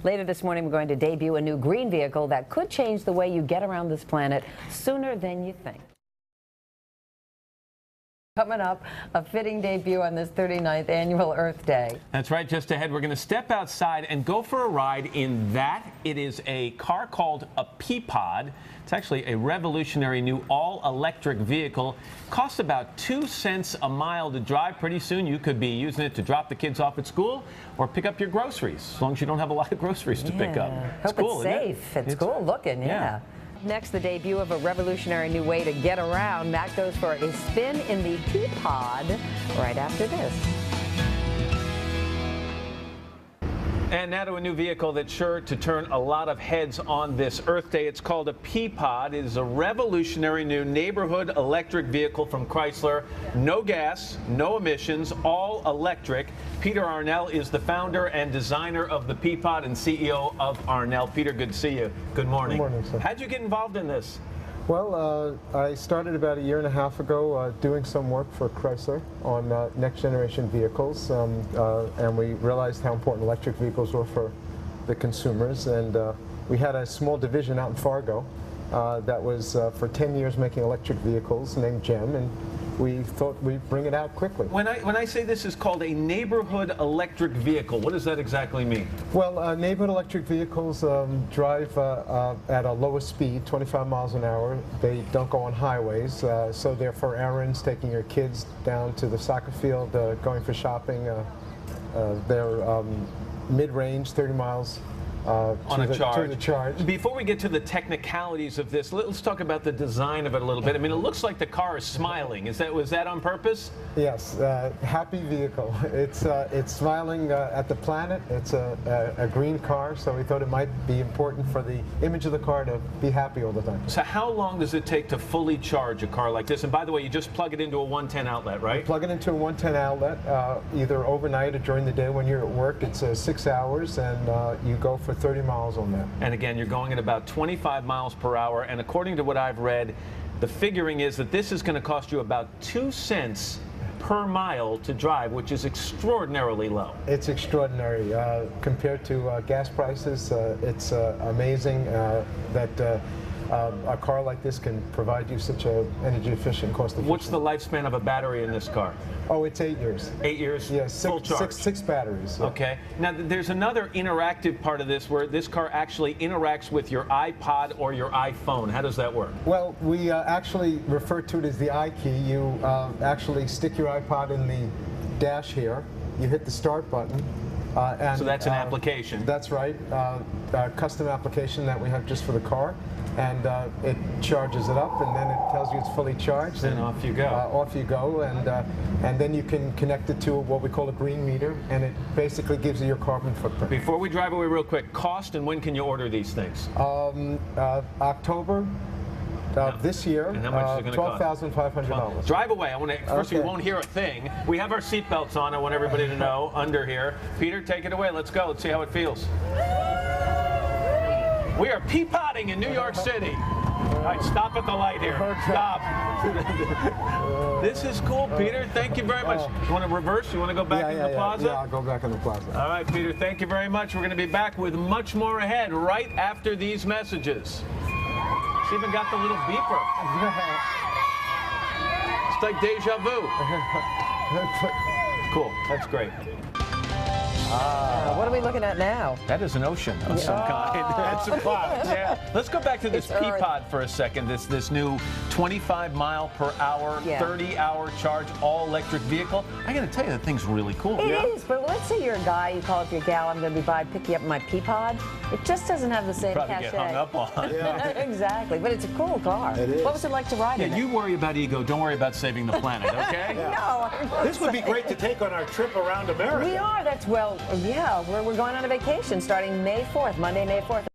Later this morning, we're going to debut a new green vehicle that could change the way you get around this planet sooner than you think. Coming up, a fitting debut on this 39th annual Earth Day. That's right. Just ahead, we're going to step outside and go for a ride in that. It is a car called a Peapod. It's actually a revolutionary new all-electric vehicle. Costs about 2 cents a mile to drive. Pretty soon, you could be using it to drop the kids off at school or pick up your groceries, as long as you don't have a lot of groceries to pick up. It's cool, it's safe. It's cool looking, yeah. Next, the debut of a revolutionary new way to get around. Matt goes for a spin in the Peapod right after this. And now to a new vehicle that's sure to turn a lot of heads on this Earth Day. It's called a Peapod. It is a revolutionary new neighborhood electric vehicle from Chrysler. No gas, no emissions, all electric. Peter Arnell is the founder and designer of the Peapod and CEO of Arnell. Peter, good to see you. Good morning. Good morning, sir. How'd you get involved in this? Well, I started about 1.5 years ago doing some work for Chrysler on next generation vehicles, and we realized how important electric vehicles were for the consumers, and we had a small division out in Fargo that was for 10 years making electric vehicles named GEM, and we thought we'd bring it out quickly. When I say this is called a neighborhood electric vehicle, what does that exactly mean? Well, neighborhood electric vehicles drive at a lower speed, 25 miles an hour. They don't go on highways, so they're for errands, taking your kids down to the soccer field, going for shopping. They're mid-range, 30 miles. To the charge. Before we get to the technicalities of this, let's talk about the design of it a little bit. I mean, it looks like the car is smiling. Was that on purpose? Yes, happy vehicle. It's smiling at the planet. It's a green car, so we thought it might be important for the image of the car to be happy all the time. So how long does it take to fully charge a car like this? And by the way, you just plug it into a 110 outlet, right? You plug it into a 110 outlet, either overnight or during the day when you're at work. It's 6 hours, and you go for 30 miles on that. And again, you're going at about 25 miles per hour. And according to what I've read, the figuring is that this is going to cost you about 2 cents per mile to drive, which is extraordinarily low. It's extraordinary. Compared to gas prices, it's amazing that a car like this can provide you such a energy efficient, cost efficient. What's the lifespan of a battery in this car? Oh, it's 8 years. 8 years? Yes, full charge. Six batteries. Yeah. Okay. Now, there's another interactive part of this where this car actually interacts with your iPod or your iPhone. How does that work? Well, we actually refer to it as the iKey. You actually stick your iPod in the dash here. You hit the start button. So that's an application. That's right. A custom application that we have just for the car. And it charges it up, and then it tells you it's fully charged. And off you go. Off you go, and then you can connect it to what we call a green meter, and it basically gives you your carbon footprint. Before we drive away real quick, cost and when can you order these things? October. This year, and how much is it going to cost? $12,500. Drive away. I want to. First, we won't hear a thing. We have our seatbelts on. I want everybody to know under here. Peter, take it away. Let's go. Let's see how it feels. We are peapodding in New York City. All right, stop at the light here. Stop. This is cool, Peter. Thank you very much. You want to reverse? You want to go back in the plaza? Yeah, I'll go back in the plaza. All right, Peter, thank you very much. We're going to be back with much more ahead right after these messages. It's even got the little beeper. It's like deja vu. Cool. That's great. What are we looking at now? That is an ocean of some kind. That's a cloud. Yeah. Let's go back to this Peapod for a second. This new 25 mile per hour, 30-hour charge, all-electric vehicle. I got to tell you, that thing's really cool. It is, but let's say you're a guy, you call up your gal, I'm going to be by, pick you up in my Peapod. It just doesn't have the same Probably cachet. get hung up on. Exactly, but it's a cool car. It is. What was it like to ride in it? You worry about ego, don't worry about saving the planet, okay? No. This would be great to take on our trip around America. We are. That's, well, yeah, we're going on a vacation starting May 4th, Monday, May 4th.